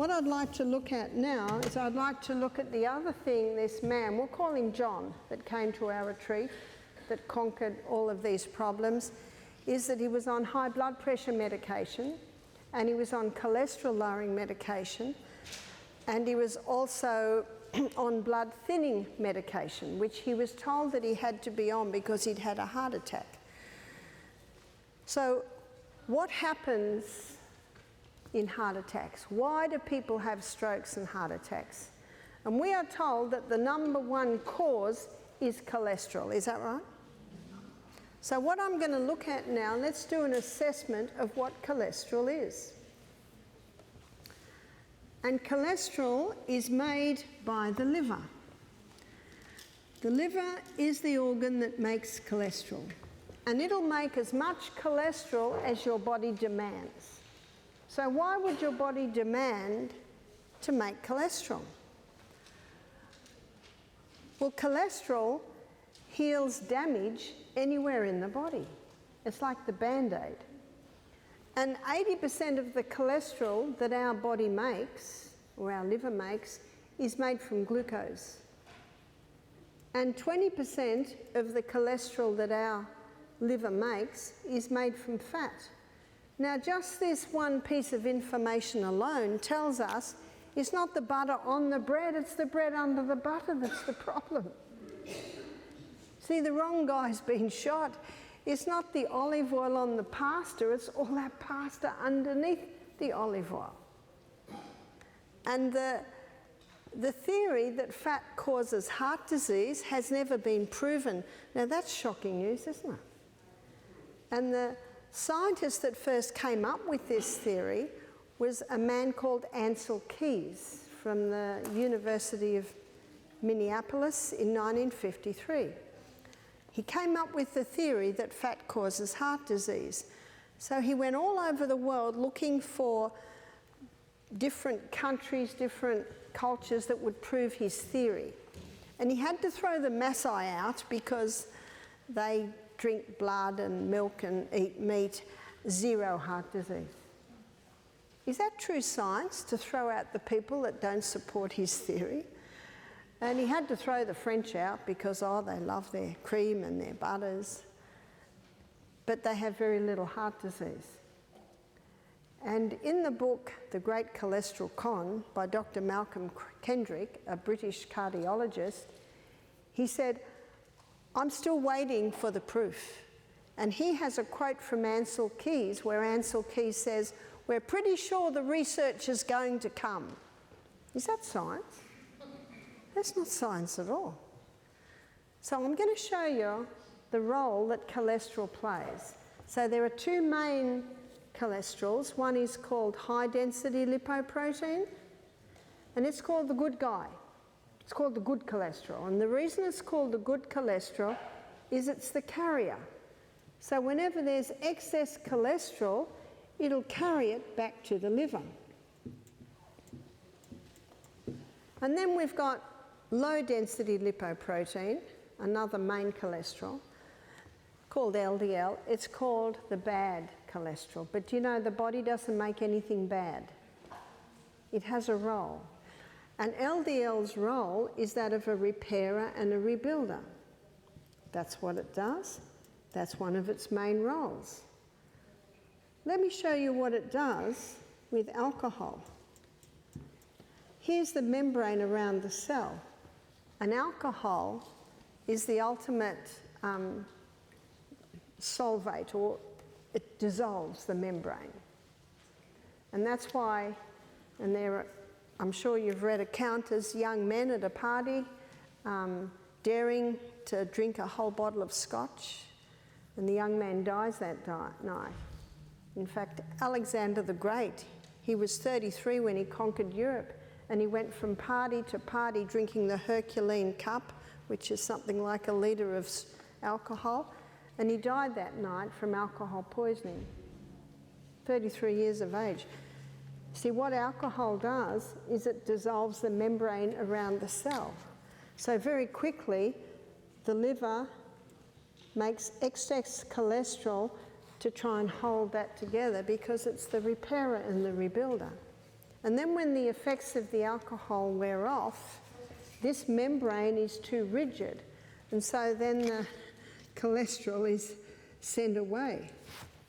what I'd like to look at now is I'd like to look at the other thing this man, we'll call him John, that came to our retreat, that conquered all of these problems, is that he was on high blood pressure medication, and he was on cholesterol lowering medication, and he was also on blood thinning medication, which he was told that he had to be on because he'd had a heart attack. So what happens in heart attacks? Why do people have strokes and heart attacks? And we are told that the number one cause is cholesterol. Is that right? So what I'm going to look at now, let's do an assessment of what cholesterol is. And cholesterol is made by the liver. The liver is the organ that makes cholesterol. And it'll make as much cholesterol as your body demands. So why would your body demand to make cholesterol? Well, cholesterol heals damage anywhere in the body. It's like the Band-Aid. And 80% of the cholesterol that our body makes, or our liver makes, is made from glucose. And 20% of the cholesterol that our liver makes is made from fat. Now, just this one piece of information alone tells us it's not the butter on the bread, it's the bread under the butter that's the problem. See, the wrong guy's been shot. It's not the olive oil on the pasta, it's all that pasta underneath the olive oil. And the theory that fat causes heart disease has never been proven. Now, that's shocking news, isn't it? And the scientist that first came up with this theory was a man called Ancel Keys from the University of Minneapolis in 1953. He came up with the theory that fat causes heart disease. So he went all over the world looking for different countries, different cultures that would prove his theory. And he had to throw the Maasai out because they drink blood and milk and eat meat, zero heart disease. Is that true science, to throw out the people that don't support his theory? And he had to throw the French out because, oh, they love their cream and their butters, but they have very little heart disease. And in the book, The Great Cholesterol Con, by Dr. Malcolm Kendrick, a British cardiologist, he said, I'm still waiting for the proof. And he has a quote from Ancel Keys, where Ancel Keys says, we're pretty sure the research is going to come. Is that science? That's not science at all. So I'm going to show you the role that cholesterol plays. So there are two main cholesterols. One is called high-density lipoprotein, and it's called the good guy. It's called the good cholesterol. And the reason it's called the good cholesterol is it's the carrier. So whenever there's excess cholesterol, it'll carry it back to the liver. And then we've got low-density lipoprotein, another main cholesterol, called LDL. It's called the bad cholesterol. But you know, the body doesn't make anything bad. It has a role. And LDL's role is that of a repairer and a rebuilder. That's what it does. That's one of its main roles. Let me show you what it does with alcohol. Here's the membrane around the cell. And alcohol is the ultimate solvate, or it dissolves the membrane. And that's why, and there are, I'm sure you've read accounts, young men at a party daring to drink a whole bottle of scotch, and the young man dies that night. In fact, Alexander the Great, he was 33 when he conquered Europe, and he went from party to party drinking the Herculean cup, which is something like a litre of alcohol, and he died that night from alcohol poisoning, 33 years of age. See, what alcohol does is it dissolves the membrane around the cell. So very quickly, the liver makes excess cholesterol to try and hold that together because it's the repairer and the rebuilder. And then when the effects of the alcohol wear off, this membrane is too rigid, and so then the cholesterol is sent away.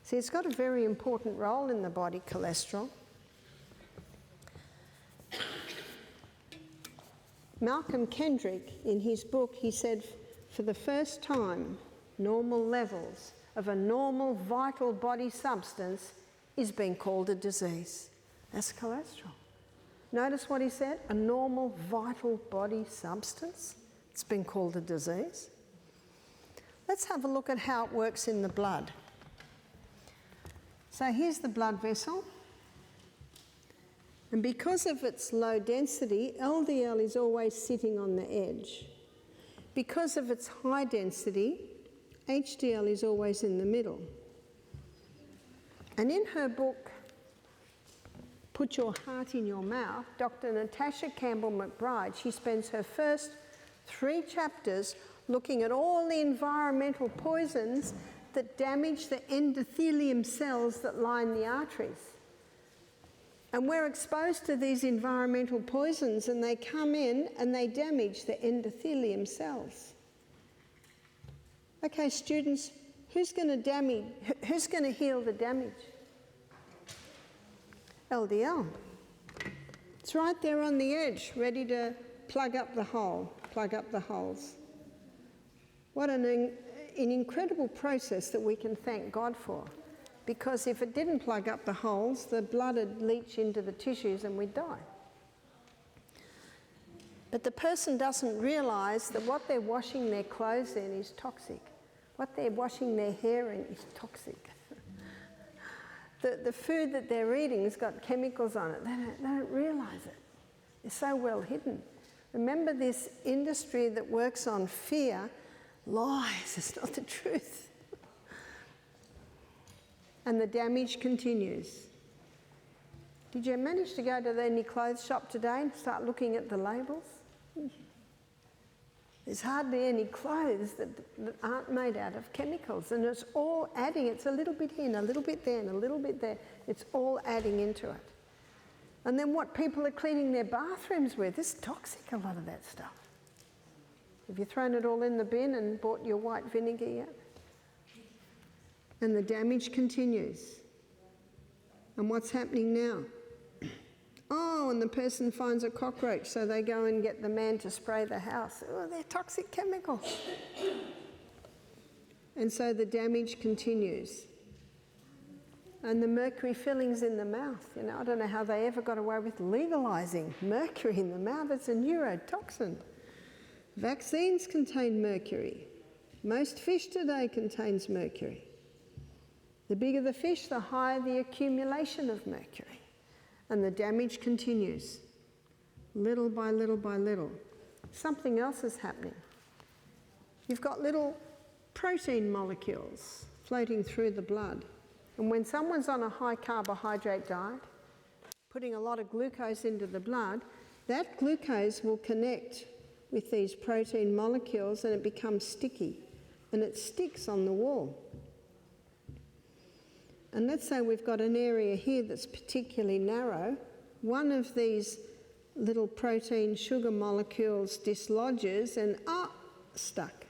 See, it's got a very important role in the body, cholesterol. Malcolm Kendrick, in his book, he said, for the first time, normal levels of a normal vital body substance is being called a disease. That's cholesterol. Notice what he said, a normal vital body substance. It's been called a disease. Let's have a look at how it works in the blood. So here's the blood vessel. And because of its low density, LDL is always sitting on the edge. Because of its high density, HDL is always in the middle. And in her book, Put Your Heart in Your Mouth, Dr. Natasha Campbell McBride, she spends her first 3 chapters looking at all the environmental poisons that damage the endothelium cells that line the arteries. And we're exposed to these environmental poisons and they come in and they damage the endothelium cells. Okay, students, who's going to heal the damage? LDL. It's right there on the edge, ready to plug up the hole, plug up the holes. What an incredible process that we can thank God for. Because if it didn't plug up the holes, the blood would leach into the tissues and we'd die. But the person doesn't realise that what they're washing their clothes in is toxic. What they're washing their hair in is toxic. The food that they're eating has got chemicals on it. They don't realise it. It's so well hidden. Remember this industry that works on fear, lies, it's not the truth. And the damage continues. Did you manage to go to any clothes shop today and start looking at the labels? There's hardly any clothes that aren't made out of chemicals, and it's all adding. It's a little bit here and a little bit there and a little bit there. It's all adding into it. And then what people are cleaning their bathrooms with is toxic, a lot of that stuff. Have you thrown it all in the bin and bought your white vinegar yet? And the damage continues. And what's happening now? Oh, and the person finds a cockroach, so they go and get the man to spray the house. Oh, they're toxic chemicals. And so the damage continues. And the mercury fillings in the mouth. You know, I don't know how they ever got away with legalising mercury in the mouth. It's a neurotoxin. Vaccines contain mercury. Most fish today contains mercury. The bigger the fish, the higher the accumulation of mercury. And the damage continues, little by little by little. Something else is happening. You've got little protein molecules floating through the blood. And when someone's on a high carbohydrate diet, putting a lot of glucose into the blood, that glucose will connect with these protein molecules and it becomes sticky and it sticks on the wall. And let's say we've got an area here that's particularly narrow. One of these little protein sugar molecules dislodges and stuck.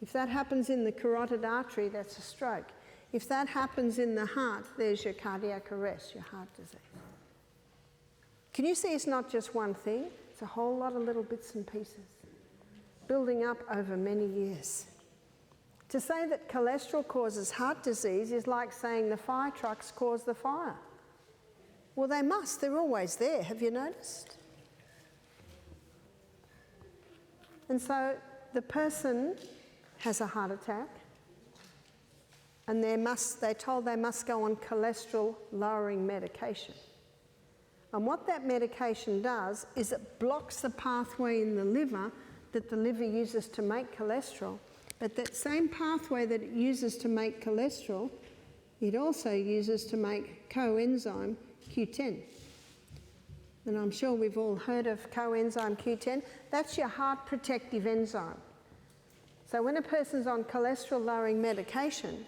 If that happens in the carotid artery, that's a stroke. If that happens in the heart, there's your cardiac arrest, your heart disease. Can you see it's not just one thing? It's a whole lot of little bits and pieces building up over many years. To say that cholesterol causes heart disease is like saying the fire trucks cause the fire. Well, they must. They're always there. Have you noticed? And so the person has a heart attack and they're told they must go on cholesterol-lowering medication. And what that medication does is it blocks the pathway in the liver that the liver uses to make cholesterol. But that same pathway that it uses to make cholesterol, it also uses to make coenzyme Q10. And I'm sure we've all heard of coenzyme Q10. That's your heart protective enzyme. So when a person's on cholesterol-lowering medication,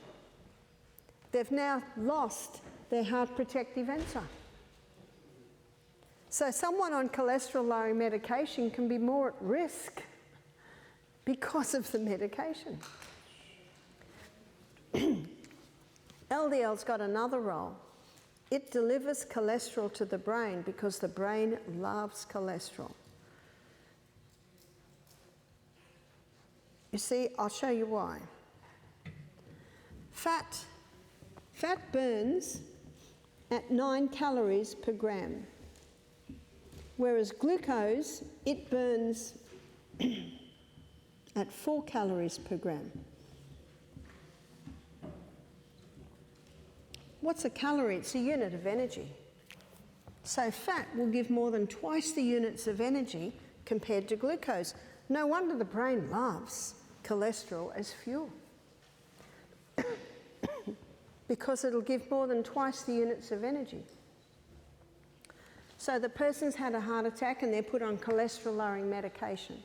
they've now lost their heart protective enzyme. So someone on cholesterol-lowering medication can be more at risk because of the medication. LDL's got another role. It delivers cholesterol to the brain because the brain loves cholesterol. You see, I'll show you why. Fat burns at 9 calories per gram, whereas glucose, it burns at 4 calories per gram. What's a calorie? It's a unit of energy. So fat will give more than twice the units of energy compared to glucose. No wonder the brain loves cholesterol as fuel. Because it'll give more than twice the units of energy. So the person's had a heart attack and they're put on cholesterol-lowering medication.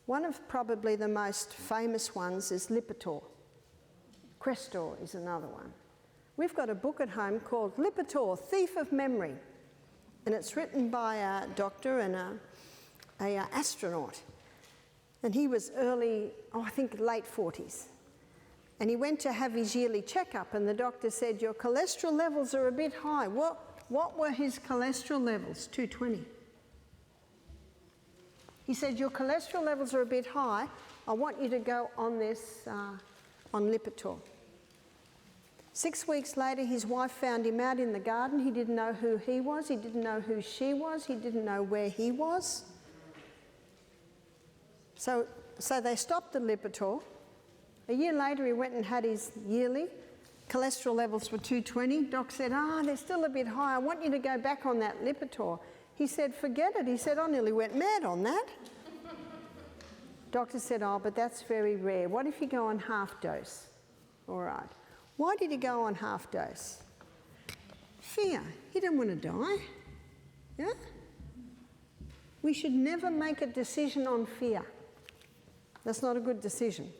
One of probably the most famous ones is Lipitor. Crestor is another one. We've got a book at home called Lipitor, Thief of Memory. And it's written by a doctor and an astronaut. And he was I think late 40s. And he went to have his yearly checkup and the doctor said, your cholesterol levels are a bit high. What were his cholesterol levels? 220. He said, your cholesterol levels are a bit high. I want you to go on this, on Lipitor. 6 weeks later, his wife found him out in the garden. He didn't know who he was. He didn't know who she was. He didn't know where he was. So they stopped the Lipitor. A year later, he went and had his yearly. Cholesterol levels were 220. Doc said, they're still a bit high. I want you to go back on that Lipitor. He said, forget it. He said, I nearly went mad on that. Doctor said, but that's very rare. What if you go on half dose? All right. Why did he go on half dose? Fear. He didn't want to die. Yeah? We should never make a decision on fear. That's not a good decision.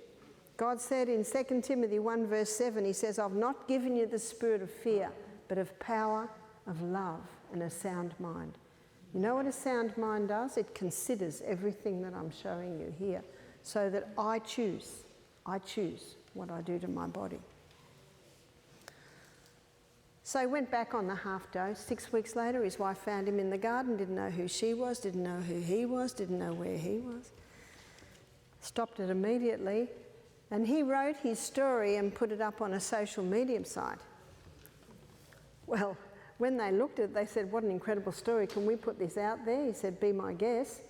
God said in 2 Timothy 1 verse 7, he says, I've not given you the spirit of fear, but of power, of love, and a sound mind. You know what a sound mind does? It considers everything that I'm showing you here so that I choose what I do to my body. So he went back on the half dose. 6 weeks later, his wife found him in the garden, didn't know who she was, didn't know who he was, didn't know where he was. Stopped it immediately. And he wrote his story and put it up on a social media site. Well, when they looked at it, they said, what an incredible story. Can we put this out there? He said, be my guest.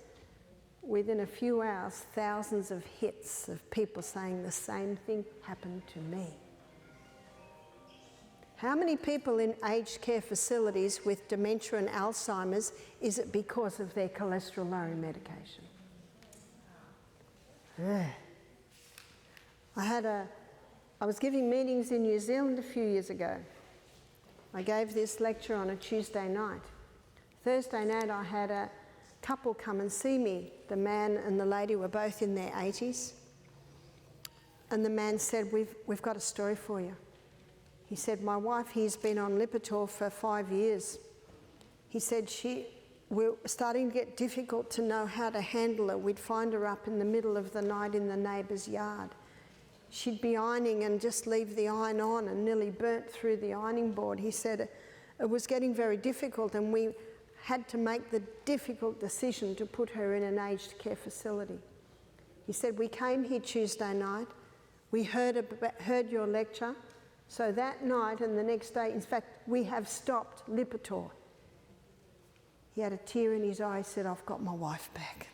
Within a few hours, thousands of hits of people saying the same thing happened to me. How many people in aged care facilities with dementia and Alzheimer's is it because of their cholesterol-lowering medication? I was giving meetings in New Zealand a few years ago. I gave this lecture on a Tuesday night. Thursday night I had a couple come and see me. The man and the lady were both in their 80s. And the man said, we've got a story for you. He said, my wife, he's been on Lipitor for 5 years. He said, we're starting to get difficult to know how to handle her. We'd find her up in the middle of the night in the neighbour's yard. She'd be ironing and just leave the iron on and nearly burnt through the ironing board. He said it was getting very difficult and we had to make the difficult decision to put her in an aged care facility. He said, we came here Tuesday night, we heard your lecture, so that night and the next day, in fact, we have stopped Lipitor. He had a tear in his eye. He said, I've got my wife back.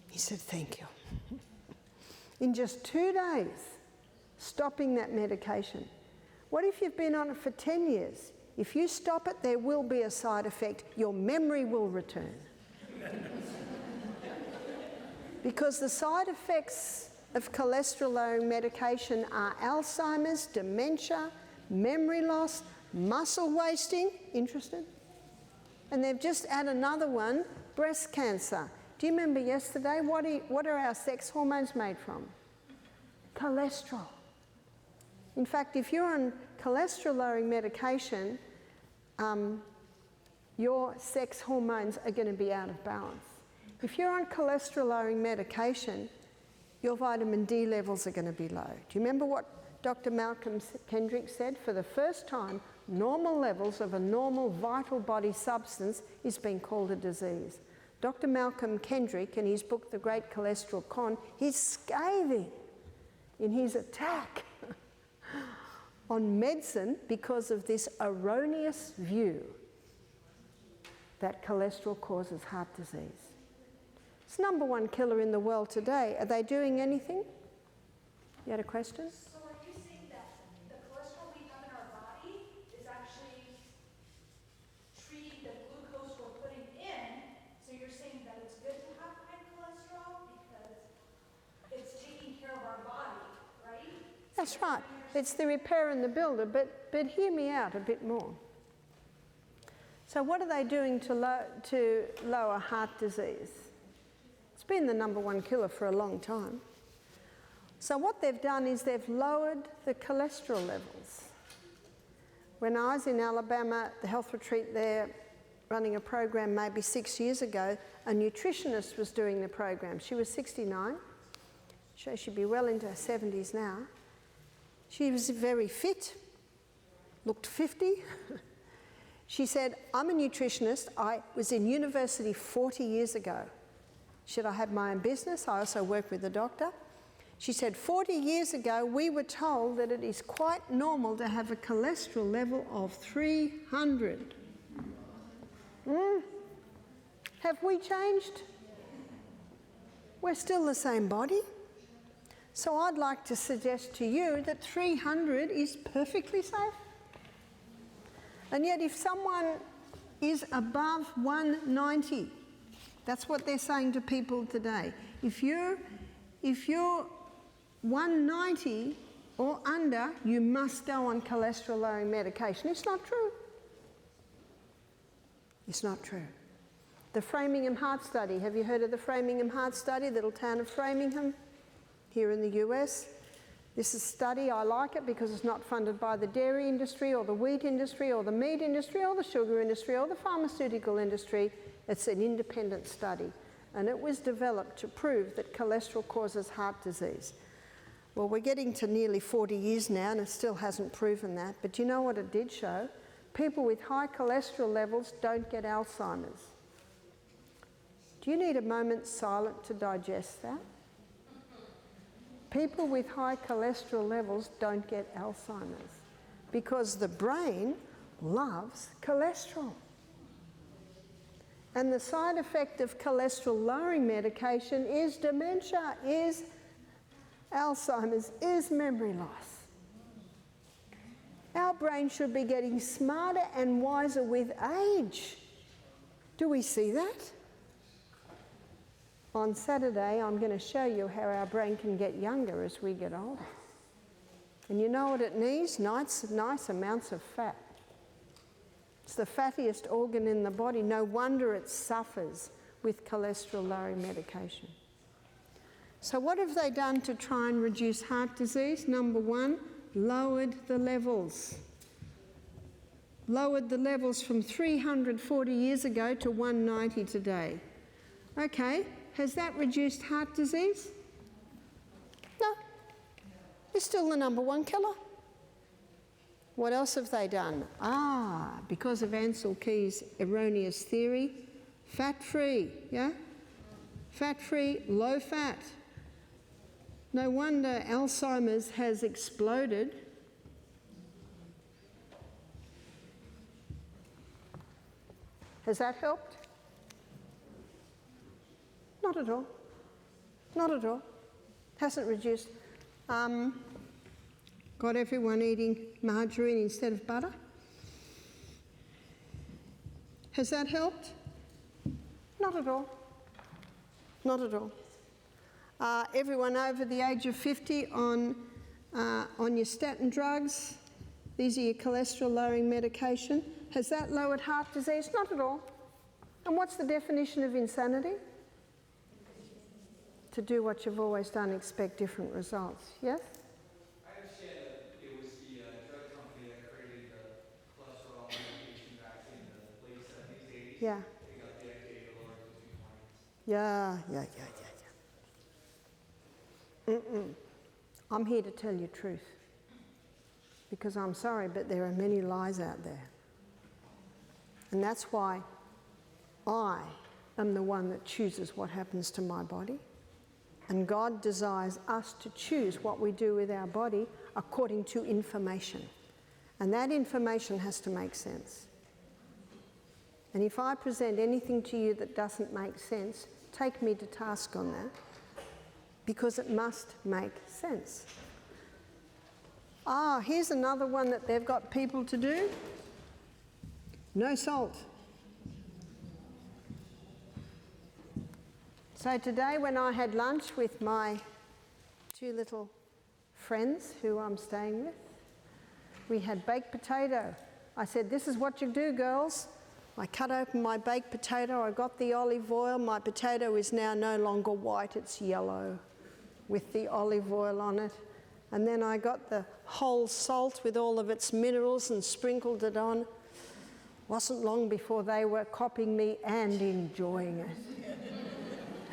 He said, thank you. In just 2 days, stopping that medication. What if you've been on it for 10 years? If you stop it, there will be a side effect. Your memory will return. Because the side effects of cholesterol-lowering medication are Alzheimer's, dementia, memory loss, muscle wasting. Interested? And they've just added another one, breast cancer. Do you remember yesterday? What are our sex hormones made from? Cholesterol. In fact, if you're on cholesterol-lowering medication, your sex hormones are going to be out of balance. If you're on cholesterol-lowering medication, your vitamin D levels are going to be low. Do you remember what Dr. Malcolm Kendrick said? For the first time, normal levels of a normal vital body substance is being called a disease. Dr. Malcolm Kendrick, in his book, The Great Cholesterol Con, he's scathing in his attack on medicine because of this erroneous view that cholesterol causes heart disease. It's #1 killer in the world today. Are they doing anything? You had a question? So are you saying that the cholesterol we have in our body is actually treating the glucose we're putting in? So you're saying that it's good to have high cholesterol because it's taking care of our body, right? That's right. It's the repair and the builder, but hear me out a bit more. So what are they doing to lower heart disease? It's been the #1 killer for a long time. So what they've done is they've lowered the cholesterol levels. When I was in Alabama, the health retreat there, running a program maybe 6 years ago, a nutritionist was doing the program. She was 69. So she'd be well into her 70s now. She was very fit, looked 50. She said, I'm a nutritionist. I was in university 40 years ago. Should I have my own business? I also work with a doctor. She said, 40 years ago, we were told that it is quite normal to have a cholesterol level of 300. Have we changed? We're still the same body. So I'd like to suggest to you that 300 is perfectly safe. And yet if someone is above 190, that's what they're saying to people today. If you're 190 or under, you must go on cholesterol-lowering medication. It's not true. It's not true. The Framingham Heart Study. Have you heard of the Framingham Heart Study? Little town of Framingham here in the US. This is a study, I like it because it's not funded by the dairy industry or the wheat industry or the meat industry or the sugar industry or the pharmaceutical industry. It's an independent study, and it was developed to prove that cholesterol causes heart disease. Well, we're getting to nearly 40 years now and it still hasn't proven that, but you know what it did show? People with high cholesterol levels don't get Alzheimer's. Do you need a moment silent to digest that? People with high cholesterol levels don't get Alzheimer's because the brain loves cholesterol. And the side effect of cholesterol-lowering medication is dementia, is Alzheimer's, is memory loss. Our brain should be getting smarter and wiser with age. Do we see that? On Saturday, I'm going to show you how our brain can get younger as we get older. And you know what it needs? Nice amounts of fat. It's the fattiest organ in the body. No wonder it suffers with cholesterol-lowering medication. So what have they done to try and reduce heart disease? #1, lowered the levels. Lowered the levels from 340 years ago to 190 today. Okay, has that reduced heart disease? No. It's still the #1 killer. What else have they done? Because of Ansel Keys' erroneous theory, fat-free, yeah? Fat-free, low fat. No wonder Alzheimer's has exploded. Has that helped? Not at all. Not at all. Hasn't reduced. Got everyone eating margarine instead of butter. Has that helped? Not at all. Not at all. Everyone over the age of 50 on your statin drugs, these are your cholesterol-lowering medication. Has that lowered heart disease? Not at all. And what's the definition of insanity? To do what you've always done, expect different results. Yes? I understand that it was the drug company that created the cholesterol medication vaccine in the late 70s. Yeah. They got the FDA to lower it to 220. Yeah. I'm here to tell you truth. Because I'm sorry, but there are many lies out there. And that's why I am the one that chooses what happens to my body. And God desires us to choose what we do with our body according to information. And that information has to make sense. And if I present anything to you that doesn't make sense, take me to task on that, because it must make sense. Here's another one that they've got people to do. No salt. So today when I had lunch with my two little friends who I'm staying with, we had baked potato. I said, this is what you do, girls. I cut open my baked potato, I got the olive oil. My potato is now no longer white, it's yellow with the olive oil on it. And then I got the whole salt with all of its minerals and sprinkled it on. Wasn't long before they were copying me and enjoying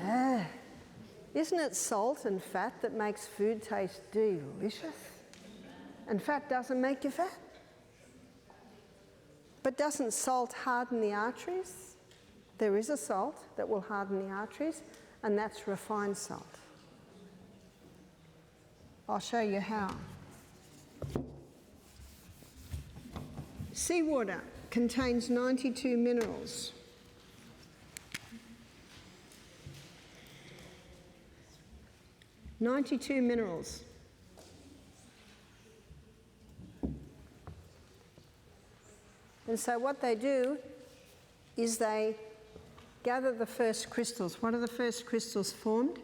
it. Isn't it salt and fat that makes food taste delicious? And fat doesn't make you fat. But doesn't salt harden the arteries? There is a salt that will harden the arteries, and that's refined salt. I'll show you how. Seawater contains 92 minerals. Minerals. And so what they do is they gather the first crystals. What are the first crystals formed?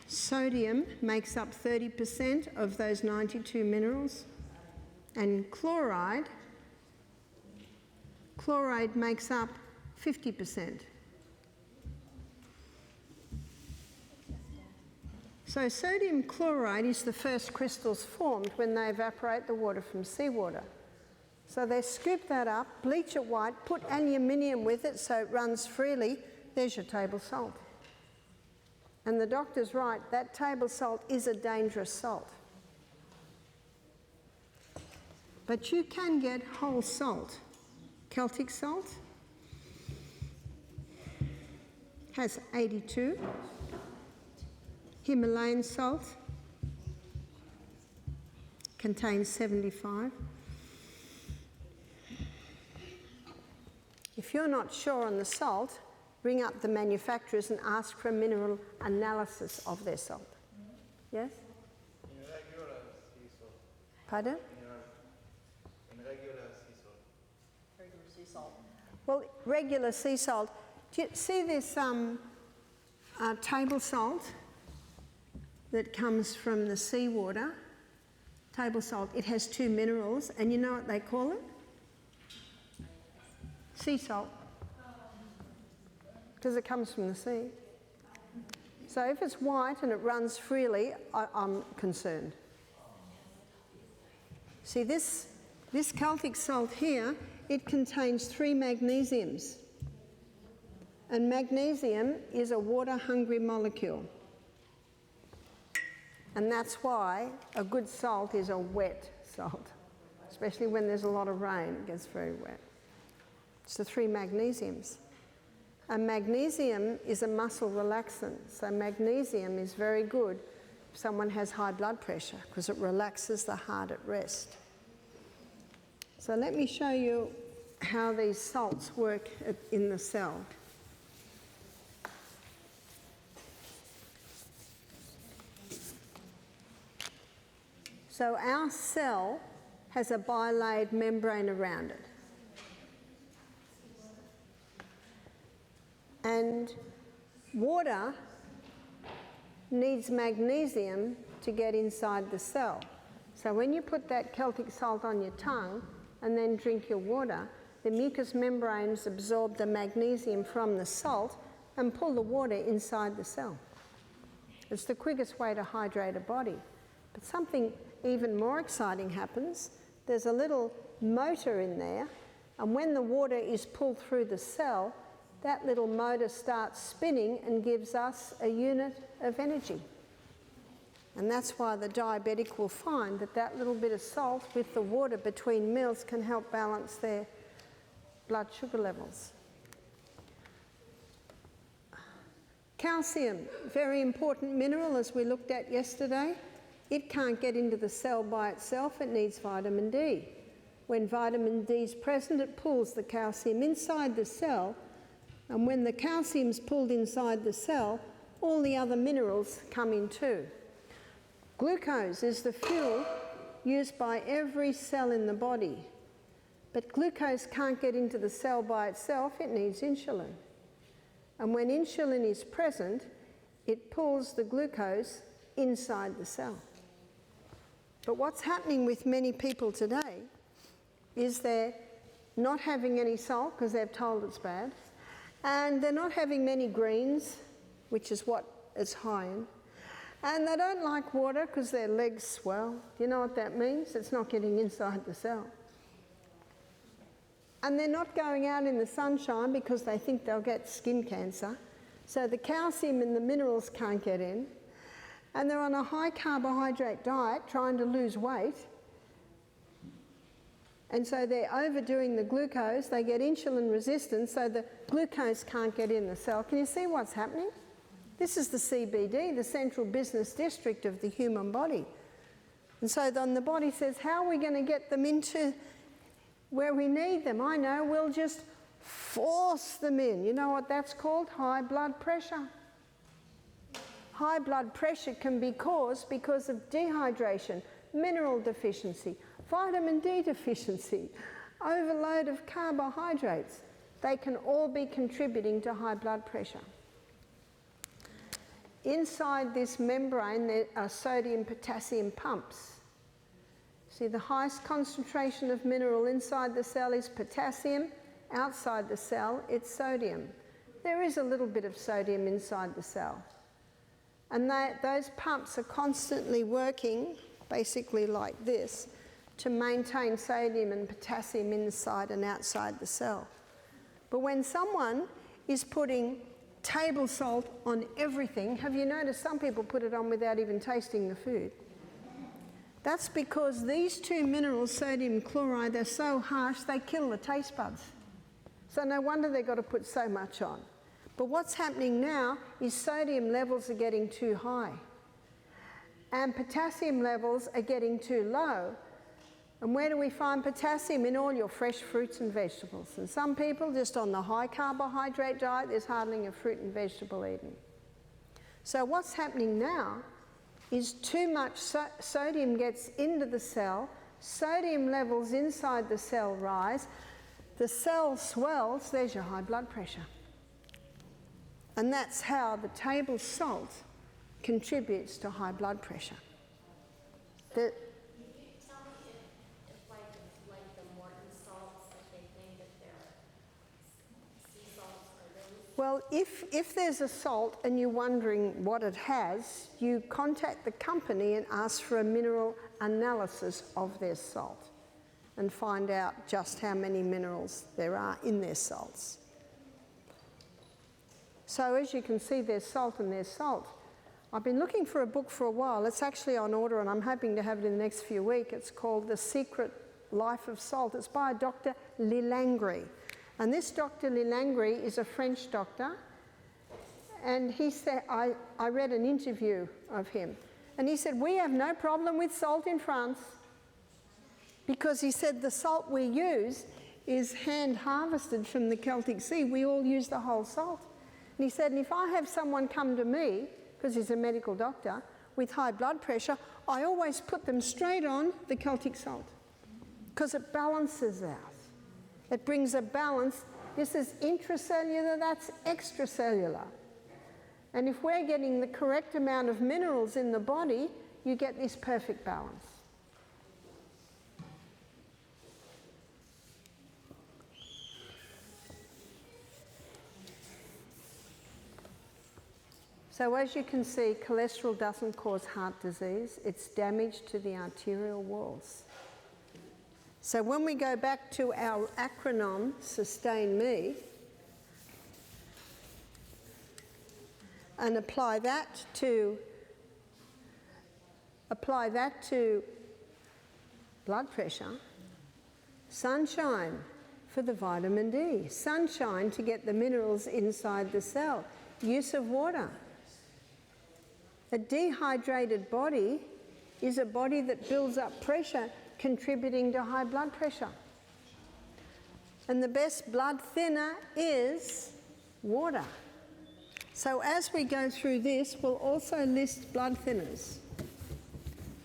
Sodium makes up 30% of those 92 minerals, and chloride makes up 50%. So sodium chloride is the first crystals formed when they evaporate the water from seawater. So they scoop that up, bleach it white, put aluminium with it so it runs freely. There's your table salt. And the doctor's right, that table salt is a dangerous salt. But you can get whole salt. Celtic salt has 82. Himalayan salt contains 75. If you're not sure on the salt, ring up the manufacturers and ask for a mineral analysis of their salt. Yes? In regular sea salt. Pardon? In regular sea salt. Regular sea salt. Well, regular sea salt. Do you see this table salt that comes from the seawater? Table salt. It has 2 minerals, and you know what they call it? Sea salt. Because it comes from the sea. So if it's white and it runs freely, I'm concerned. See, this Celtic salt here, it contains 3 magnesiums. And magnesium is a water-hungry molecule. And that's why a good salt is a wet salt. Especially when there's a lot of rain, it gets very wet. It's the 3 magnesiums. And magnesium is a muscle relaxant. So magnesium is very good if someone has high blood pressure because it relaxes the heart at rest. So let me show you how these salts work in the cell. So our cell has a bilayered membrane around it. And water needs magnesium to get inside the cell. So when you put that Celtic salt on your tongue and then drink your water, the mucous membranes absorb the magnesium from the salt and pull the water inside the cell. It's the quickest way to hydrate a body. But something even more exciting happens. There's a little motor in there And when the water is pulled through the cell, that little motor starts spinning and gives us a unit of energy. And that's why the diabetic will find that that little bit of salt with the water between meals can help balance their blood sugar levels. Calcium, very important mineral as we looked at yesterday. It can't get into the cell by itself, it needs vitamin D. When vitamin D is present, it pulls the calcium inside the cell, and when the calcium's pulled inside the cell, all the other minerals come in too. Glucose is the fuel used by every cell in the body, but glucose can't get into the cell by itself, it needs insulin. And when insulin is present, it pulls the glucose inside the cell. But what's happening with many people today is they're not having any salt because they're told it's bad, and they're not having many greens, which is what is high in, and they don't like water because their legs swell. Do you know what that means? It's not getting inside the cell. And they're not going out in the sunshine because they think they'll get skin cancer. So the calcium and the minerals can't get in. And they're on a high carbohydrate diet trying to lose weight. And so they're overdoing the glucose. They get insulin resistance, so the glucose can't get in the cell. Can you see what's happening? This is the CBD, the central business district of the human body. And so then the body says, how are we going to get them into where we need them? I know, we'll just force them in. You know what that's called? High blood pressure. High blood pressure can be caused because of dehydration, mineral deficiency, vitamin D deficiency, overload of carbohydrates. They can all be contributing to high blood pressure. Inside this membrane there are sodium-potassium pumps. See, the highest concentration of mineral inside the cell is potassium. Outside the cell, it's sodium. There is a little bit of sodium inside the cell. And those pumps are constantly working, basically like this, to maintain sodium and potassium inside and outside the cell. But when someone is putting table salt on everything, have you noticed some people put it on without even tasting the food? That's because these two minerals, sodium and chloride, they're so harsh they kill the taste buds. So no wonder they've got to put so much on. But what's happening now is sodium levels are getting too high and potassium levels are getting too low. And where do we find potassium? In all your fresh fruits and vegetables. And some people, just on the high carbohydrate diet, there's hardly a fruit and vegetable eaten. So what's happening now is too much sodium gets into the cell, sodium levels inside the cell rise, the cell swells, there's your high blood pressure. And that's how the table salt contributes to high blood pressure. Tell me if like the Morton salts, if they think that they're sea salts, are those? Well, if there's a salt and you're wondering what it has, you contact the company and ask for a mineral analysis of their salt and find out just how many minerals there are in their salts. So as you can see, there's salt and there's salt. I've been looking for a book for a while. It's actually on order and I'm hoping to have it in the next few weeks. It's called The Secret Life of Salt. It's by Dr. Lilangri. And this Dr. Lilangri is a French doctor. And he said, I read an interview of him. And he said, we have no problem with salt in France. Because he said the salt we use is hand harvested from the Celtic Sea. We all use the whole salt. And he said, and if I have someone come to me, because he's a medical doctor, with high blood pressure, I always put them straight on the Celtic salt because it balances out. It brings a balance. This is intracellular, that's extracellular. And if we're getting the correct amount of minerals in the body, you get this perfect balance. So as you can see, cholesterol doesn't cause heart disease. It's damage to the arterial walls. So when we go back to our acronym, Sustain Me, and apply that to blood pressure, sunshine for the vitamin D, sunshine to get the minerals inside the cell, use of water. A dehydrated body is a body that builds up pressure, contributing to high blood pressure. And the best blood thinner is water. So as we go through this, we'll also list blood thinners.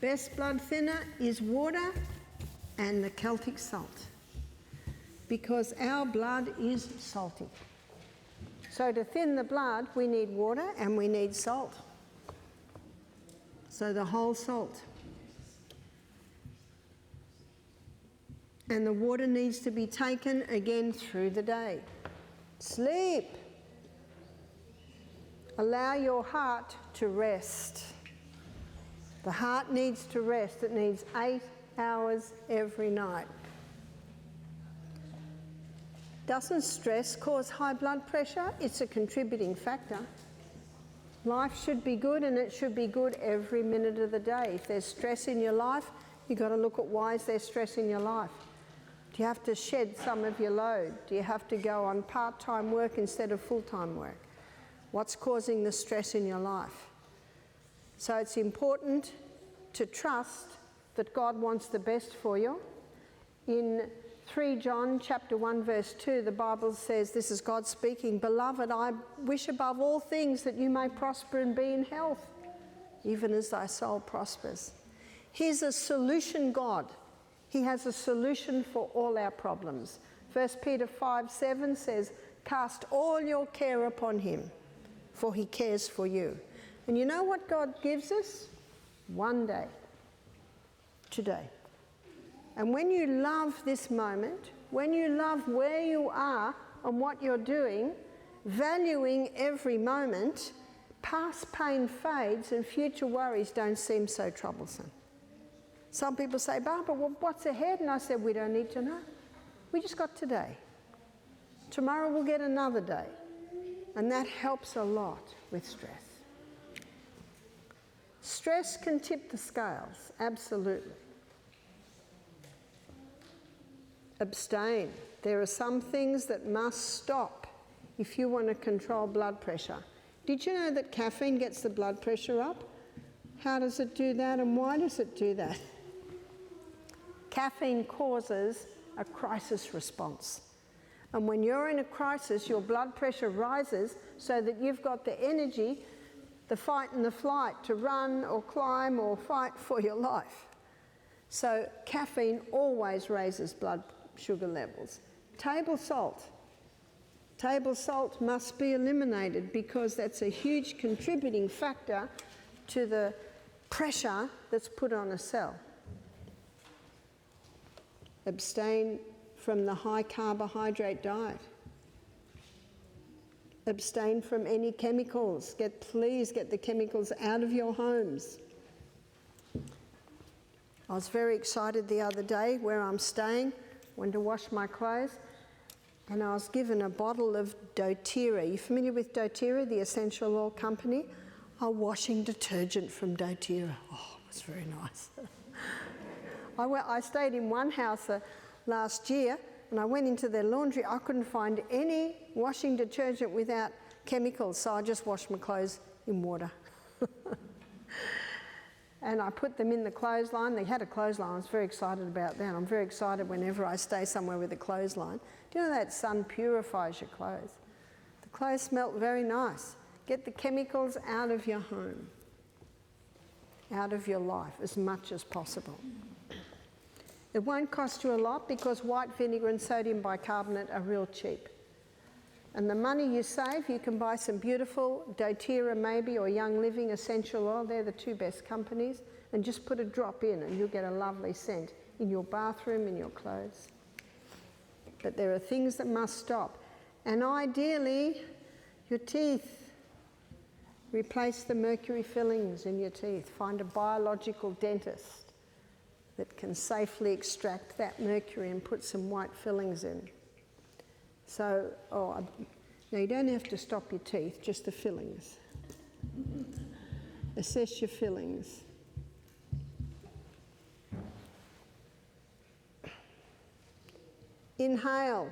Best blood thinner is water and the Celtic salt, because our blood is salty. So to thin the blood, we need water and we need salt. So the whole salt. And the water needs to be taken again through the day. Sleep. Allow your heart to rest. The heart needs to rest. It needs 8 hours every night. Doesn't stress cause high blood pressure? It's a contributing factor. Life should be good, and it should be good every minute of the day. If there's stress in your life, you've got to look at why is there stress in your life. Do you have to shed some of your load? Do you have to go on part-time work instead of full-time work? What's causing the stress in your life? So it's important to trust that God wants the best for you. In 3 John chapter 1 verse 2, the Bible says, this is God speaking, "Beloved, I wish above all things that you may prosper and be in health, even as thy soul prospers." He's a solution God. He has a solution for all our problems. 1 Peter 5:7 says, "Cast all your care upon him, for he cares for you." And you know what God gives us? One day. Today. And when you love this moment, when you love where you are and what you're doing, valuing every moment, past pain fades and future worries don't seem so troublesome. Some people say, "Barbara, well, what's ahead?" And I said, we don't need to know. We just got today. Tomorrow we'll get another day. And that helps a lot with stress. Stress can tip the scales, absolutely. Abstain. There are some things that must stop if you want to control blood pressure. Did you know that caffeine gets the blood pressure up? How does it do that, and why does it do that? Caffeine causes a crisis response. And when you're in a crisis, your blood pressure rises so that you've got the energy, the fight and the flight, to run or climb or fight for your life. So caffeine always raises blood sugar levels. Table salt. Table salt must be eliminated because that's a huge contributing factor to the pressure that's put on a cell. Abstain from the high carbohydrate diet. Abstain from any chemicals. Please get the chemicals out of your homes. I was very excited the other day where I'm staying, went to wash my clothes, and I was given a bottle of doTERRA. Are you familiar with doTERRA, the essential oil company? A washing detergent from doTERRA. Oh, it was very nice. I stayed in one house last year, and I went into their laundry. I couldn't find any washing detergent without chemicals, so I just washed my clothes in water. And I put them in the clothesline. They had a clothesline. I was very excited about that. I'm very excited whenever I stay somewhere with a clothesline. Do you know that sun purifies your clothes? The clothes smell very nice. Get the chemicals out of your home, out of your life as much as possible. It won't cost you a lot because white vinegar and sodium bicarbonate are real cheap. And the money you save, you can buy some beautiful doTERRA maybe or Young Living essential oil. They're the two best companies. And just put a drop in and you'll get a lovely scent in your bathroom, in your clothes. But there are things that must stop. And ideally, your teeth. Replace the mercury fillings in your teeth. Find a biological dentist. that can safely extract that mercury and put some white fillings in. So, now you don't have to stop your teeth, just the fillings. Assess your fillings. Inhale.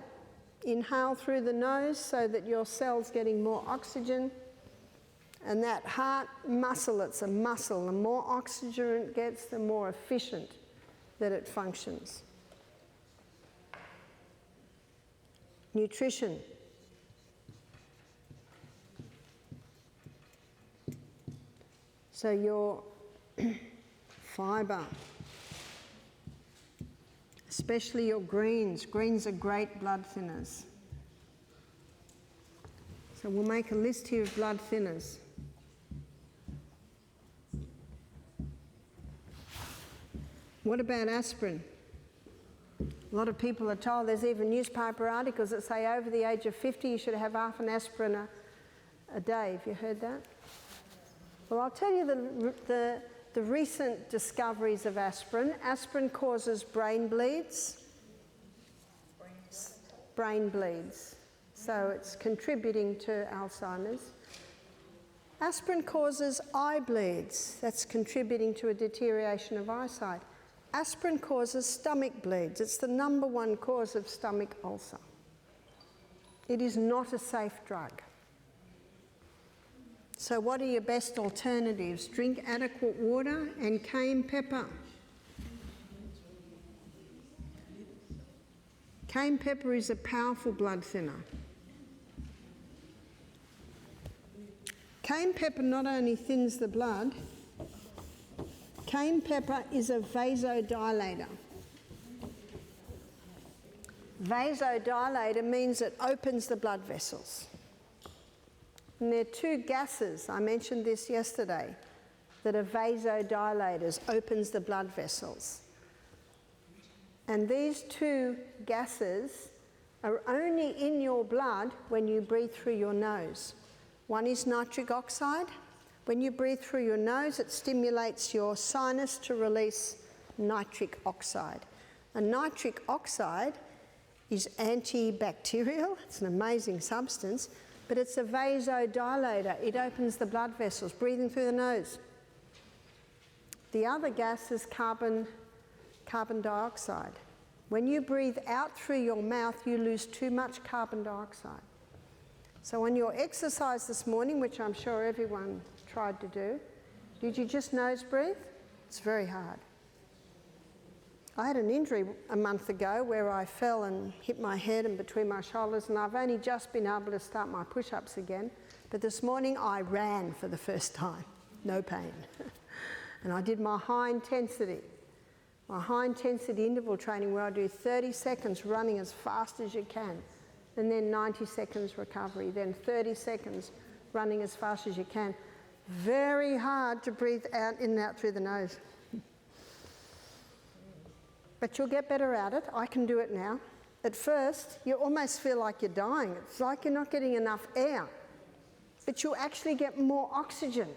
Inhale through the nose so that your cell's getting more oxygen. And that heart muscle, it's a muscle. The more oxygen it gets, the more efficient that it functions. Nutrition. So your fibre, especially your greens. Greens are great blood thinners. So we'll make a list here of blood thinners. What about aspirin? A lot of people are told, there's even newspaper articles that say over the age of 50 you should have half an aspirin a day. Have you heard that? Well, I'll tell you the recent discoveries of aspirin. Aspirin causes brain bleeds. Brain bleeds. So it's contributing to Alzheimer's. Aspirin causes eye bleeds. That's contributing to a deterioration of eyesight. Aspirin causes stomach bleeds. It's the #1 cause of stomach ulcer. It is not a safe drug. So what are your best alternatives? Drink adequate water and cayenne pepper. Cayenne pepper is a powerful blood thinner. Cayenne pepper not only thins the blood, cayenne pepper is a vasodilator. Vasodilator means it opens the blood vessels. And there are 2 gases, I mentioned this yesterday, that are vasodilators, opens the blood vessels. And these 2 gases are only in your blood when you breathe through your nose. One is nitric oxide. When you breathe through your nose, it stimulates your sinus to release nitric oxide. And nitric oxide is antibacterial. It's an amazing substance, but it's a vasodilator. It opens the blood vessels, breathing through the nose. The other gas is carbon dioxide. When you breathe out through your mouth, you lose too much carbon dioxide. So on your exercise this morning, which I'm sure everyone tried to do, did you just nose breathe? It's very hard. I had an injury a month ago where I fell and hit my head and between my shoulders, and I've only just been able to start my push-ups again. But this morning I ran for the first time, no pain. And I did my high intensity interval training where I do 30 seconds running as fast as you can, and then 90 seconds recovery, then 30 seconds running as fast as you can. Very hard to breathe out in and out through the nose. But you'll get better at it. I can do it now. At first, you almost feel like you're dying. It's like you're not getting enough air. But you'll actually get more oxygen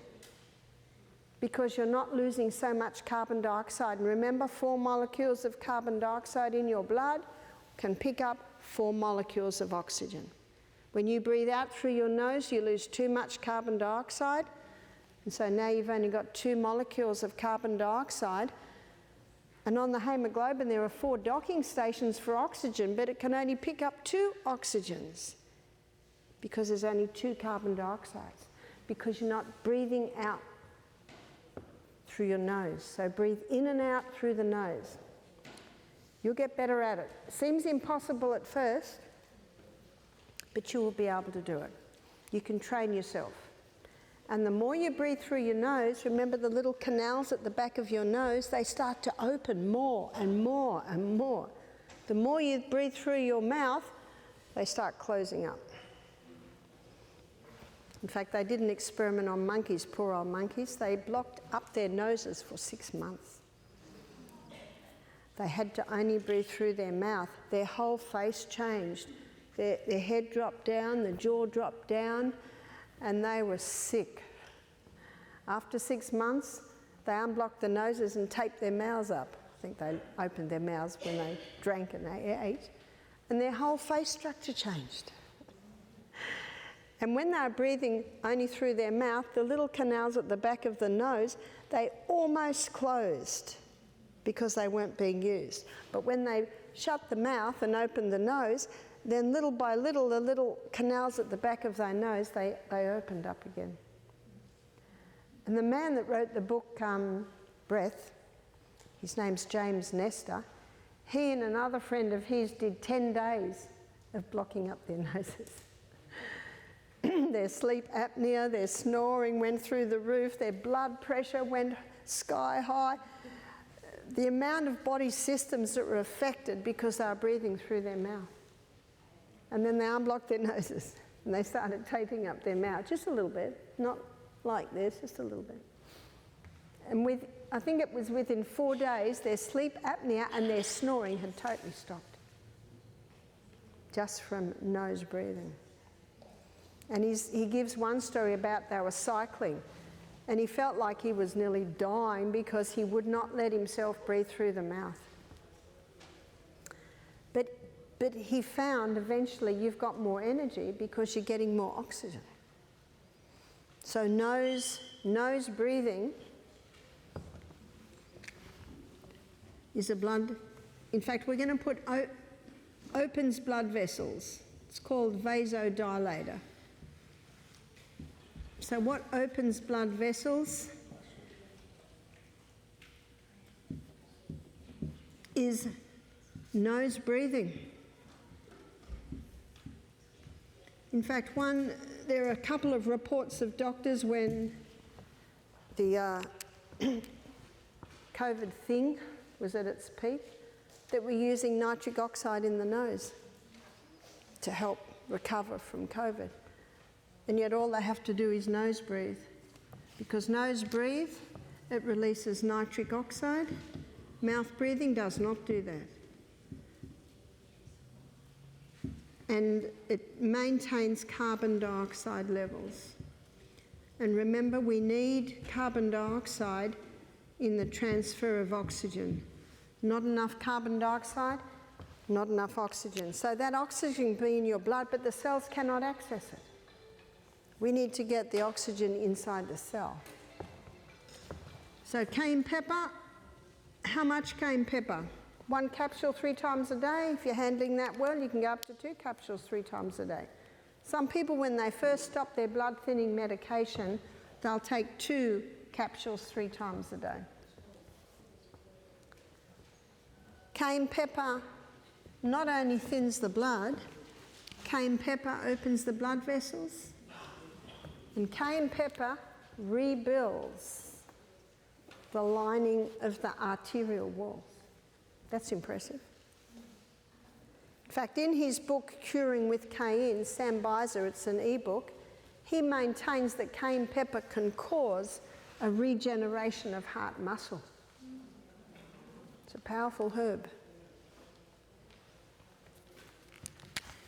because you're not losing so much carbon dioxide. And remember, 4 molecules of carbon dioxide in your blood can pick up 4 molecules of oxygen. When you breathe out through your nose, you lose too much carbon dioxide. And so now you've only got 2 molecules of carbon dioxide. And on the hemoglobin, there are 4 docking stations for oxygen, but it can only pick up 2 oxygens because there's only 2 carbon dioxides, because you're not breathing out through your nose. So breathe in and out through the nose. You'll get better at it. It seems impossible at first, but you will be able to do it. You can train yourself. And the more you breathe through your nose, remember the little canals at the back of your nose, they start to open more and more and more. The more you breathe through your mouth, they start closing up. In fact, they did an experiment on monkeys, poor old monkeys. They blocked up their noses for 6 months. They had to only breathe through their mouth. Their whole face changed. Their head dropped down, the jaw dropped down, and they were sick. After 6 months, they unblocked the noses and taped their mouths up. think they opened their mouths when they drank and they ate, and their whole face structure changed. And when they were breathing only through their mouth, the little canals at the back of the nose, they almost closed because they weren't being used. But when they shut the mouth and opened the nose, then little by little, the little canals at the back of their nose, they opened up again. And the man that wrote the book, Breath, his name's James Nestor, he and another friend of his did 10 days of blocking up their noses. Their sleep apnea, their snoring went through the roof, their blood pressure went sky high. The amount of body systems that were affected because they were breathing through their mouth. And then they unblocked their noses and they started taping up their mouth, just a little bit, not like this, just a little bit. And I think it was within 4 days, their sleep apnea and their snoring had totally stopped, just from nose breathing. And he gives one story about they were cycling, and he felt like he was nearly dying because he would not let himself breathe through the mouth. But he found eventually you've got more energy because you're getting more oxygen. So nose breathing is a blood. In fact, we're going to put opens blood vessels. It's called vasodilator. So what opens blood vessels is nose breathing. In fact, there are a couple of reports of doctors when the COVID thing was at its peak that were using nitric oxide in the nose to help recover from COVID. And yet all they have to do is nose breathe. Because nose breathe, it releases nitric oxide. Mouth breathing does not do that. And it maintains carbon dioxide levels. And remember, we need carbon dioxide in the transfer of oxygen. Not enough carbon dioxide, not enough oxygen. So that oxygen can be in your blood, but the cells cannot access it. We need to get the oxygen inside the cell. So cayenne pepper, how much cayenne pepper? 1 capsule 3 times a day. If you're handling that well, you can go up to 2 capsules 3 times a day. Some people, when they first stop their blood thinning medication, they'll take 2 capsules 3 times a day. Cayenne pepper not only thins the blood, cayenne pepper opens the blood vessels, and cayenne pepper rebuilds the lining of the arterial walls. That's impressive. In fact, in his book, Curing with Cayenne, Sam Beiser, it's an e-book, he maintains that cayenne pepper can cause a regeneration of heart muscle. It's a powerful herb.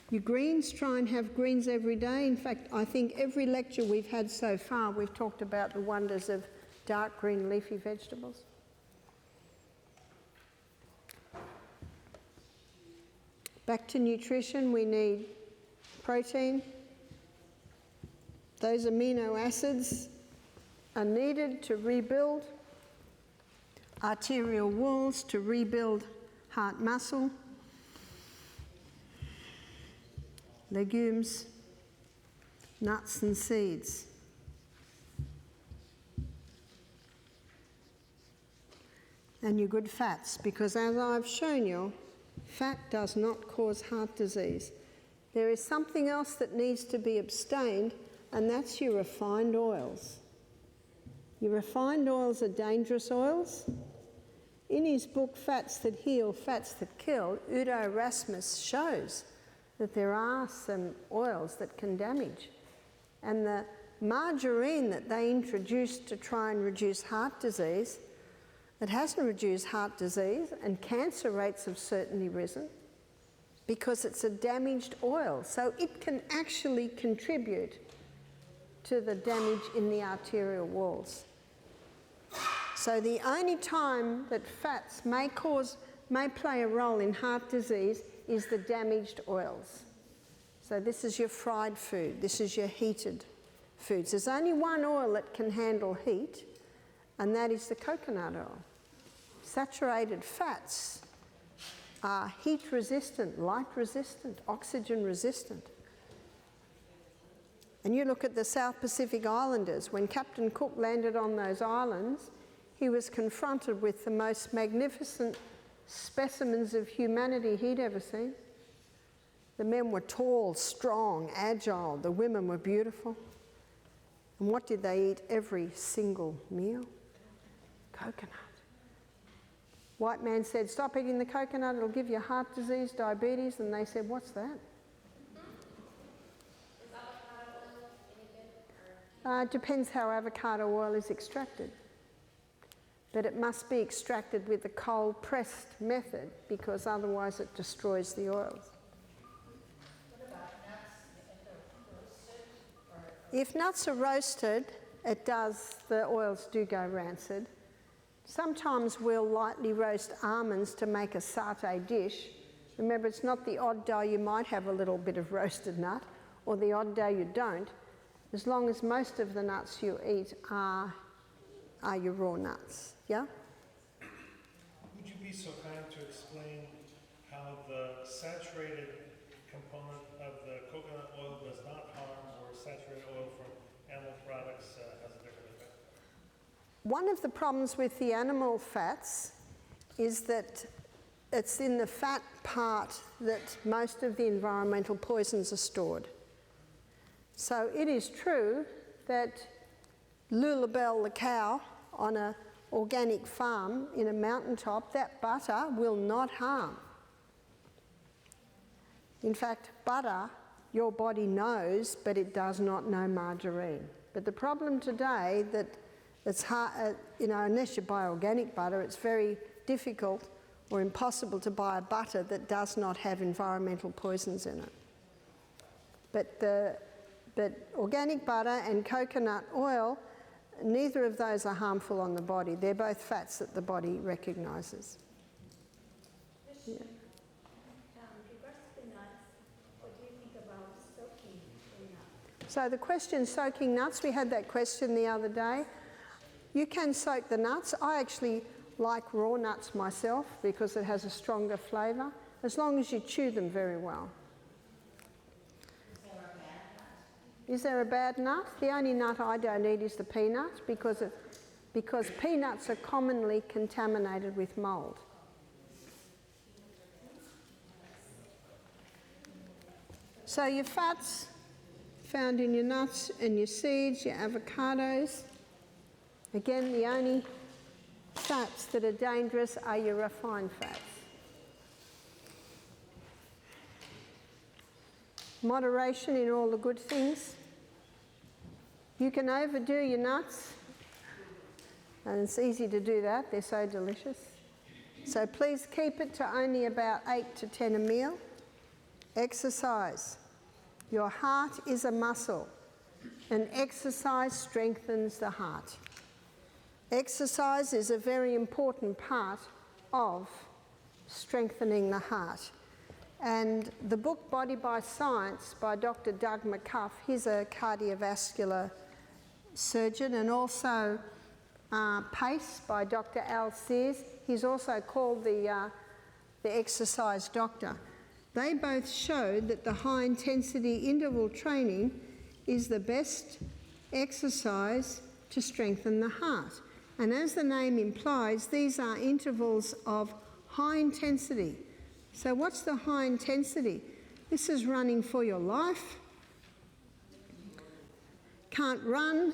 Your greens, try and have greens every day. In fact, I think every lecture we've had so far, we've talked about the wonders of dark green leafy vegetables. Back to nutrition, we need protein. Those amino acids are needed to rebuild arterial walls, to rebuild heart muscle. Legumes, nuts and seeds. And your good fats, because as I've shown you, fat does not cause heart disease. There is something else that needs to be abstained, and that's your refined oils. Your refined oils are dangerous oils. In his book, Fats That Heal, Fats That Kill, Udo Rasmus shows that there are some oils that can damage. And the margarine that they introduced to try and reduce heart disease, it hasn't reduced heart disease, and cancer rates have certainly risen because it's a damaged oil. So it can actually contribute to the damage in the arterial walls. So the only time that fats may play a role in heart disease is the damaged oils. So this is your fried food, this is your heated foods. There's only one oil that can handle heat, and that is the coconut oil. Saturated fats are heat resistant, light resistant, oxygen resistant. And you look at the South Pacific Islanders, when Captain Cook landed on those islands, he was confronted with the most magnificent specimens of humanity he'd ever seen. The men were tall, strong, agile. The women were beautiful. And what did they eat every single meal? Coconut. White man said, stop eating the coconut, it'll give you heart disease, diabetes. And they said, what's that? Is avocado oil any good? It depends how avocado oil is extracted. But it must be extracted with the cold pressed method, because otherwise it destroys the oils. What about nuts, if they're roasted? If nuts are roasted, the oils do go rancid. Sometimes we'll lightly roast almonds to make a satay dish. Remember, it's not the odd day you might have a little bit of roasted nut, or the odd day you don't, as long as most of the nuts you eat are your raw nuts, yeah? Would you be so kind to explain how the saturated component of the coconut oil does not harm, or saturated oil from animal products has a different effect? One of the problems with the animal fats is that it's in the fat part that most of the environmental poisons are stored. So it is true that Lulabelle the cow on an organic farm in a mountaintop, that butter will not harm. In fact, butter, your body knows, but it does not know margarine. But the problem today that it's hard, unless you buy organic butter, it's very difficult or impossible to buy a butter that does not have environmental poisons in it. But organic butter and coconut oil, neither of those are harmful on the body. They're both fats that the body recognises. Yeah. Regards to nuts, what do you think about soaking the nuts? So the question, soaking nuts, we had that question the other day. You can soak the nuts. I actually like raw nuts myself because it has a stronger flavour, as long as you chew them very well. Is there a bad nut? The only nut I don't eat is the peanut, because peanuts are commonly contaminated with mould. So your fats found in your nuts and your seeds, your avocados. Again, the only fats that are dangerous are your refined fats. Moderation in all the good things. You can overdo your nuts, and it's easy to do that, they're so delicious. So please keep it to only about 8 to 10 a meal. Exercise. Your heart is a muscle, and exercise strengthens the heart. Exercise is a very important part of strengthening the heart. And the book Body by Science by Dr. Doug McCuff, he's a cardiovascular surgeon, and also PACE by Dr. Al Sears. He's also called the exercise doctor. They both showed that the high intensity interval training is the best exercise to strengthen the heart. And as the name implies, these are intervals of high intensity. So what's the high intensity? This is running for your life. Can't run,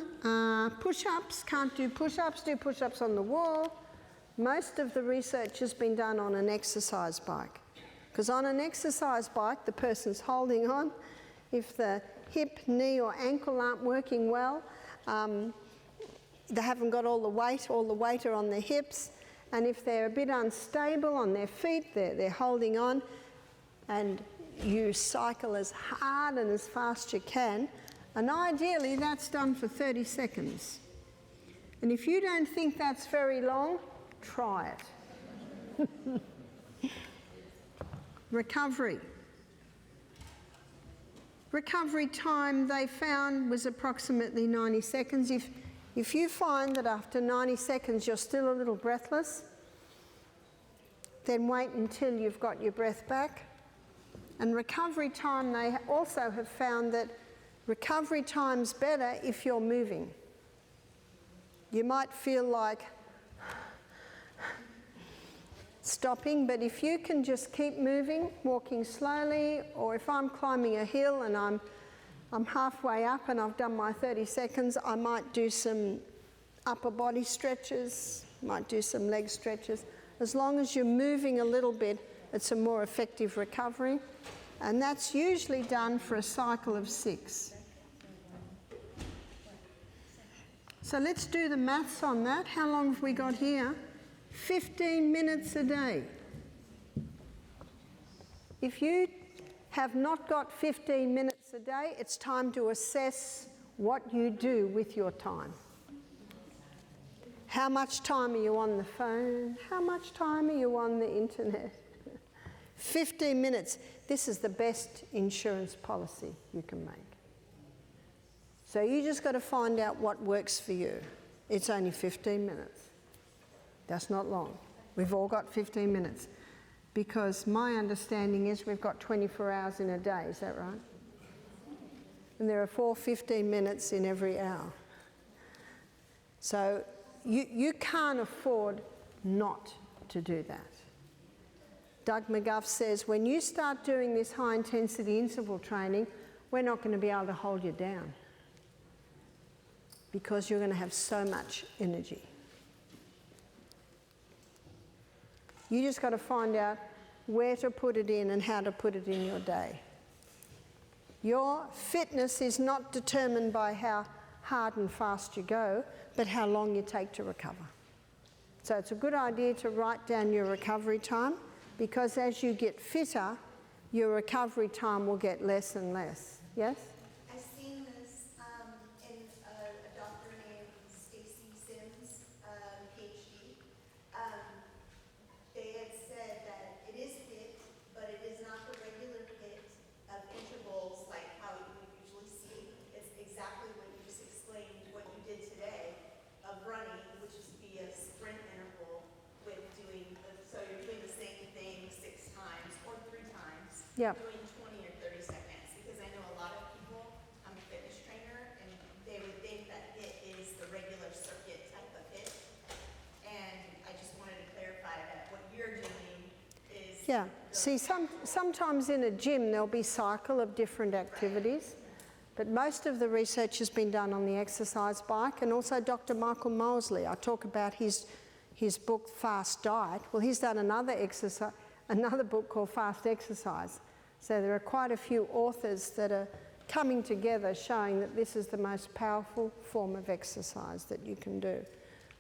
push-ups, can't do push-ups, do push-ups on the wall. Most of the research has been done on an exercise bike. Because on an exercise bike, the person's holding on. If the hip, knee or ankle aren't working well, they haven't got all the weight are on their hips. And if they're a bit unstable on their feet, they're holding on, and you cycle as hard and as fast as you can. And ideally, that's done for 30 seconds. And if you don't think that's very long, try it. Recovery. Recovery time they found was approximately 90 seconds. If you find that after 90 seconds you're still a little breathless, then wait until you've got your breath back. And recovery time, they also have found that recovery time's better if you're moving. You might feel like stopping, but if you can just keep moving, walking slowly, or if I'm climbing a hill and I'm halfway up and I've done my 30 seconds, I might do some upper body stretches, might do some leg stretches. As long as you're moving a little bit, it's a more effective recovery. And that's usually done for a cycle of 6. So let's do the maths on that. How long have we got here? 15 minutes a day. If you have not got 15 minutes a day, it's time to assess what you do with your time. How much time are you on the phone? How much time are you on the internet? 15 minutes. This is the best insurance policy you can make. So you just got to find out what works for you. It's only 15 minutes. That's not long. We've all got 15 minutes. Because my understanding is we've got 24 hours in a day, is that right? And there are 4 15 minutes in every hour. So you can't afford not to do that. Doug McGuff says, when you start doing this high-intensity interval training, we're not going to be able to hold you down because you're going to have so much energy. You just got to find out where to put it in and how to put it in your day. Your fitness is not determined by how hard and fast you go, but how long you take to recover. So it's a good idea to write down your recovery time, because as you get fitter, your recovery time will get less and less. Yes? I've seen this in a doctor named Stacy Sims, PhD. They had said that it is HIIT, but it is not the regular HIIT of intervals like how you would usually see. It's exactly what you just explained, what you did today of running, which is be a sprint interval with doing so you're doing the same thing 6 times or 3 times. Yeah. Doing 20 or 30 seconds, because I know a lot of people, I'm a fitness trainer, and they would think that HIIT is the regular circuit type of HIIT. And I just wanted to clarify that what you're doing is... Yeah. See, sometimes in a gym there'll be cycle of different activities, but most of the research has been done on the exercise bike, and also Dr. Michael Mosley. I talk about his book, Fast Diet. Well, he's done another book called Fast Exercise. So there are quite a few authors that are coming together showing that this is the most powerful form of exercise that you can do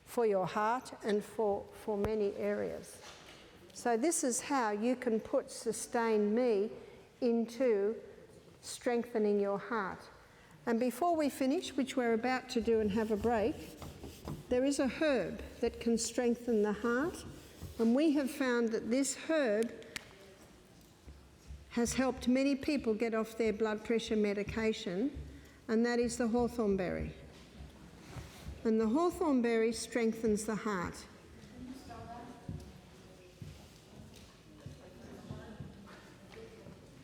for your heart and for many areas. So this is how you can put Sustain Me into strengthening your heart. And before we finish, which we're about to do and have a break, there is a herb that can strengthen the heart, and we have found that this herb has helped many people get off their blood pressure medication, and that is the hawthorn berry. And the hawthorn berry strengthens the heart.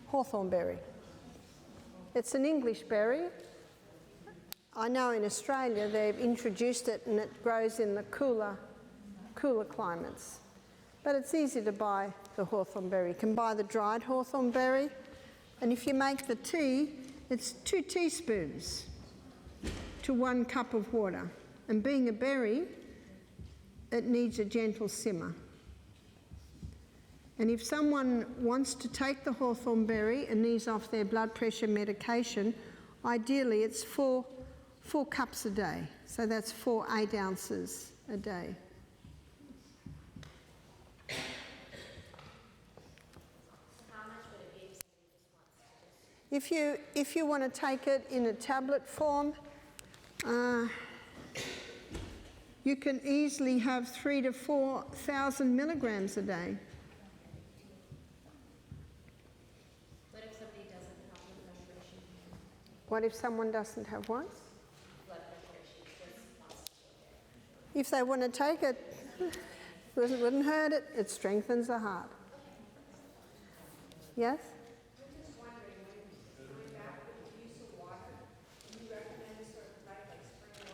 Hawthorn berry. It's an English berry. I know in Australia they've introduced it and it grows in the cooler climates. But it's easy to buy the hawthorn berry. You can buy the dried hawthorn berry, and if you make the tea, it's 2 teaspoons to 1 cup of water. And being a berry, it needs a gentle simmer. And if someone wants to take the hawthorn berry and ease off their blood pressure medication, ideally it's 4 cups a day. So that's 4 8 ounces a day. If you want to take it in a tablet form, you can easily have 3,000 to 4,000 milligrams a day. What if somebody doesn't have blood pressure issues? What if someone doesn't have what? Blood pressure issues, just possible. If they want to take it, wouldn't hurt it, it strengthens the heart. Yes? I'm just wondering, when going back with the use of water, do you recommend sort of like spring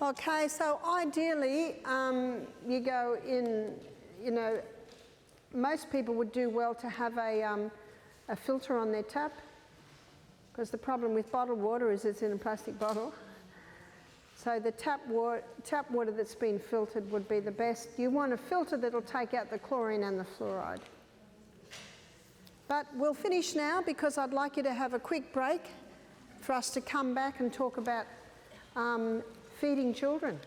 water? Okay, so ideally, you go in, you know, most people would do well to have a filter on their tap, because the problem with bottled water is it's in a plastic bottle. So the tap water that's been filtered would be the best. You want a filter that'll take out the chlorine and the fluoride. But we'll finish now because I'd like you to have a quick break for us to come back and talk about feeding children.